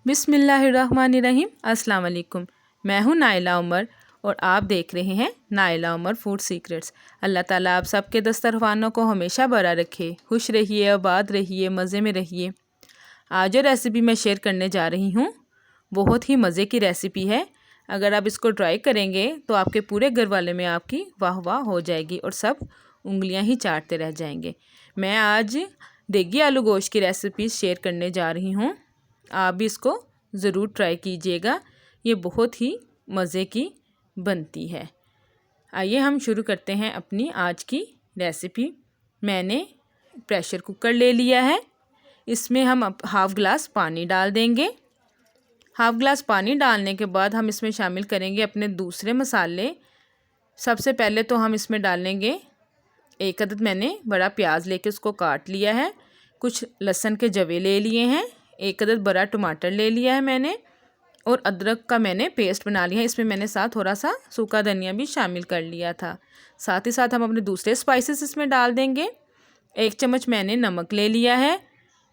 बिस्मिल्लाहिर्रहमानिर्रहीम। अस्सलाम वालेकुम। मैं हूँ नाइला उमर और आप देख रहे हैं नाइला उमर फूड सीक्रेट्स। अल्लाह ताला आप सबके दस्तरखानों को हमेशा भरा रखे। खुश रहिए, आबाद रहिए, मज़े में रहिए। आज जो रेसिपी मैं शेयर करने जा रही हूँ बहुत ही मज़े की रेसिपी है। अगर आप इसको ट्राई करेंगे तो आपके पूरे घर वाले में आपकी वाह वाह हो जाएगी और सब उंगलियां ही चाटते रह जाएंगे। मैं आज देगी आलू गोश्त की रेसिपी शेयर करने जा रही हूँ। आप भी इसको ज़रूर ट्राई कीजिएगा, ये बहुत ही मज़े की बनती है। आइए हम शुरू करते हैं अपनी आज की रेसिपी। मैंने प्रेशर कुकर ले लिया है, इसमें हम अब हाफ़ ग्लास पानी डाल देंगे। हाफ़ ग्लास पानी डालने के बाद हम इसमें शामिल करेंगे अपने दूसरे मसाले। सबसे पहले तो हम इसमें डालेंगे एक अदद मैंने बड़ा प्याज लेके उसको काट लिया है, कुछ लहसुन के जवे ले लिए हैं, एक अदद बड़ा टमाटर ले लिया है मैंने और अदरक का मैंने पेस्ट बना लिया है। इसमें मैंने साथ थोड़ा सा सूखा धनिया भी शामिल कर लिया था। साथ ही साथ हम अपने दूसरे स्पाइसेस इसमें डाल देंगे। 1 चम्मच मैंने नमक ले लिया है,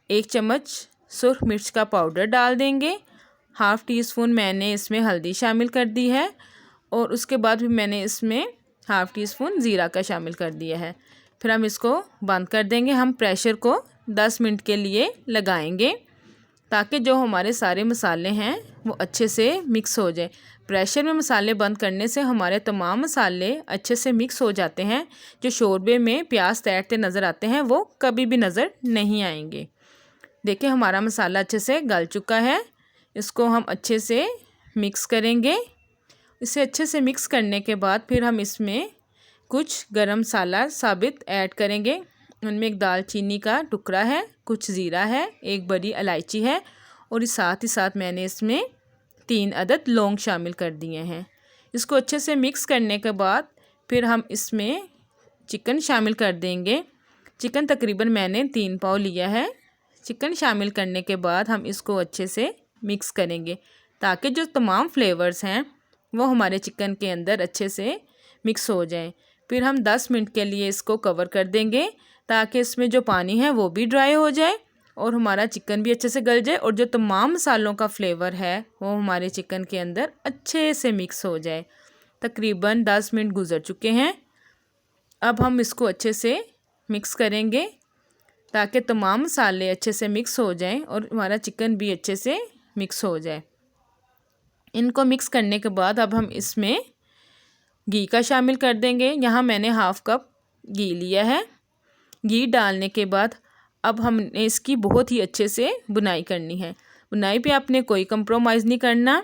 1 चम्मच सुर्ख मिर्च का पाउडर डाल देंगे, हाफ़ टी स्पून मैंने इसमें हल्दी शामिल कर दी है और उसके बाद भी मैंने इसमें हाफ़ टी स्पून ज़ीरा का शामिल कर दिया है। फिर हम इसको बंद कर देंगे। हम प्रेशर को 10 मिनट के लिए लगाएंगे ताकि जो हमारे सारे मसाले हैं वो अच्छे से मिक्स हो जाए। प्रेशर में मसाले बंद करने से हमारे तमाम मसाले अच्छे से मिक्स हो जाते हैं। जो शोरबे में प्याज तैरते नज़र आते हैं वो कभी भी नज़र नहीं आएंगे। देखिए हमारा मसाला अच्छे से गल चुका है, इसको हम अच्छे से मिक्स करेंगे। इसे अच्छे से मिक्स करने के बाद फिर हम इसमें कुछ गरम मसाला साबित ऐड करेंगे। उनमें एक दालचीनी का टुकड़ा है, कुछ ज़ीरा है, एक बड़ी इलायची है और साथ ही साथ मैंने इसमें 3 अदद लौंग शामिल कर दिए हैं। इसको अच्छे से मिक्स करने के बाद फिर हम इसमें चिकन शामिल कर देंगे। चिकन तकरीबन मैंने 3 पाव लिया है। चिकन शामिल करने के बाद हम इसको अच्छे से मिक्स करेंगे ताकि जो तमाम फ्लेवर्स हैं वो हमारे चिकन के अंदर अच्छे से मिक्स हो जाएं। फिर हम 10 मिनट के लिए इसको कवर कर देंगे ताकि इसमें जो पानी है वो भी ड्राई हो जाए और हमारा चिकन भी अच्छे से गल जाए और जो तमाम मसालों का फ्लेवर है वो हमारे चिकन के अंदर अच्छे से मिक्स हो जाए। तकरीबन 10 मिनट गुजर चुके हैं। अब हम इसको अच्छे से मिक्स करेंगे ताकि तमाम मसाले अच्छे से मिक्स हो जाएं और हमारा चिकन भी अच्छे से मिक्स हो जाए। इनको मिक्स करने के बाद अब हम इसमें घी का शामिल कर देंगे। यहाँ मैंने हाफ़ कप घी लिया है। घी डालने के बाद अब हमने इसकी बहुत ही अच्छे से बुनाई करनी है। बुनाई पे आपने कोई कंप्रोमाइज़ नहीं करना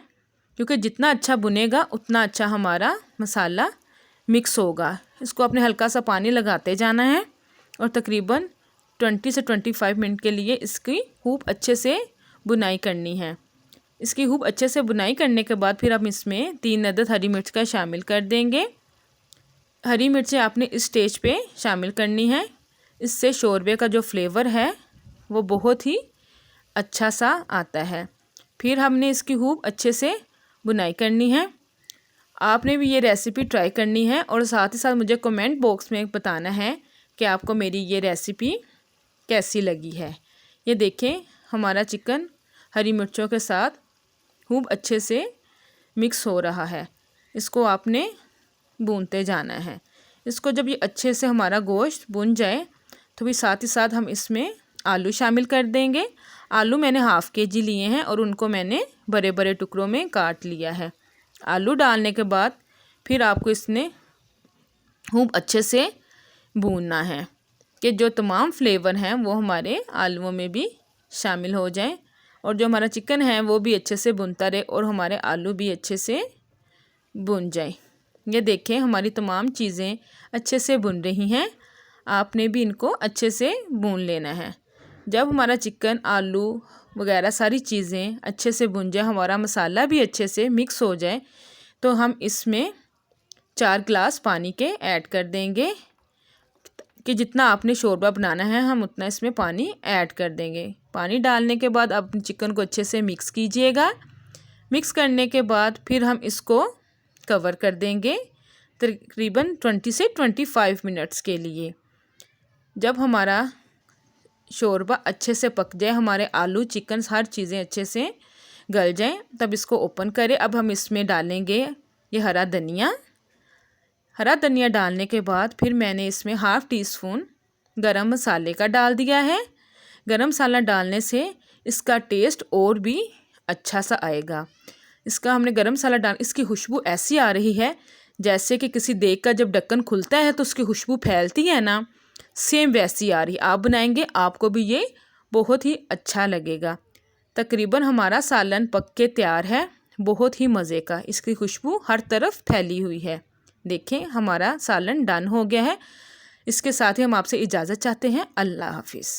क्योंकि जितना अच्छा बुनेगा उतना अच्छा हमारा मसाला मिक्स होगा। इसको आपने हल्का सा पानी लगाते जाना है और तकरीबन 20 से 25 मिनट के लिए इसकी खूब अच्छे से बुनाई करनी है। इसकी खूब अच्छे से बुनाई करने के बाद फिर हम इसमें 3 अदद हरी मिर्च का शामिल कर देंगे। हरी मिर्चें आपने इस स्टेज पे शामिल करनी है, इससे शोरबे का जो फ्लेवर है वो बहुत ही अच्छा सा आता है। फिर हमने इसकी खूब अच्छे से बुनाई करनी है। आपने भी ये रेसिपी ट्राई करनी है और साथ ही साथ मुझे कमेंट बॉक्स में बताना है कि आपको मेरी ये रेसिपी कैसी लगी है। ये देखें हमारा चिकन हरी मिर्चों के साथ खूब अच्छे से मिक्स हो रहा है। इसको आपने भूनते जाना है। इसको जब ये अच्छे से हमारा गोश्त भुन जाए तो भी साथ ही साथ हम इसमें आलू शामिल कर देंगे। आलू मैंने हाफ़ केजी लिए हैं और उनको मैंने बड़े बड़े टुकड़ों में काट लिया है। आलू डालने के बाद फिर आपको इसने खूब अच्छे से भूनना है कि जो तमाम फ्लेवर हैं वो हमारे आलूओं में भी शामिल हो जाएं और जो हमारा चिकन है वो भी अच्छे से भुनता रहे और हमारे आलू भी अच्छे से भुन जाए। ये देखें हमारी तमाम चीज़ें अच्छे से भुन रही हैं। आपने भी इनको अच्छे से भून लेना है। जब हमारा चिकन आलू वगैरह सारी चीज़ें अच्छे से भुन जाए, हमारा मसाला भी अच्छे से मिक्स हो जाए तो हम इसमें 4 गिलास पानी के ऐड कर देंगे कि जितना आपने शोरबा बनाना है हम उतना इसमें पानी ऐड कर देंगे। पानी डालने के बाद आप चिकन को अच्छे से मिक्स कीजिएगा। मिक्स करने के बाद फिर हम इसको कवर कर देंगे तकरीबन 20 से 25 मिनट्स के लिए। जब हमारा शोरबा अच्छे से पक जाए, हमारे आलू चिकन हर चीज़ें अच्छे से गल जाएं तब इसको ओपन करें। अब हम इसमें डालेंगे ये हरा धनिया डालने के बाद फिर मैंने इसमें 1/2 टीस्पून गरम मसाले का डाल दिया है। गरम मसाला डालने से इसका टेस्ट और भी अच्छा सा आएगा। इसका हमने गरम मसाला डाल, इसकी खुशबू ऐसी आ रही है जैसे कि किसी देग का जब ढक्कन खुलता है तो उसकी खुशबू फैलती है ना, सेम वैसी आ रही। आप बनाएंगे आपको भी ये बहुत ही अच्छा लगेगा। तकरीबन हमारा सालन पक के तैयार है, बहुत ही मज़े का। इसकी खुशबू हर तरफ फैली हुई है। देखें हमारा सालन डन हो गया है। इसके साथ ही हम आपसे इजाज़त चाहते हैं। अल्लाह हाफिज़।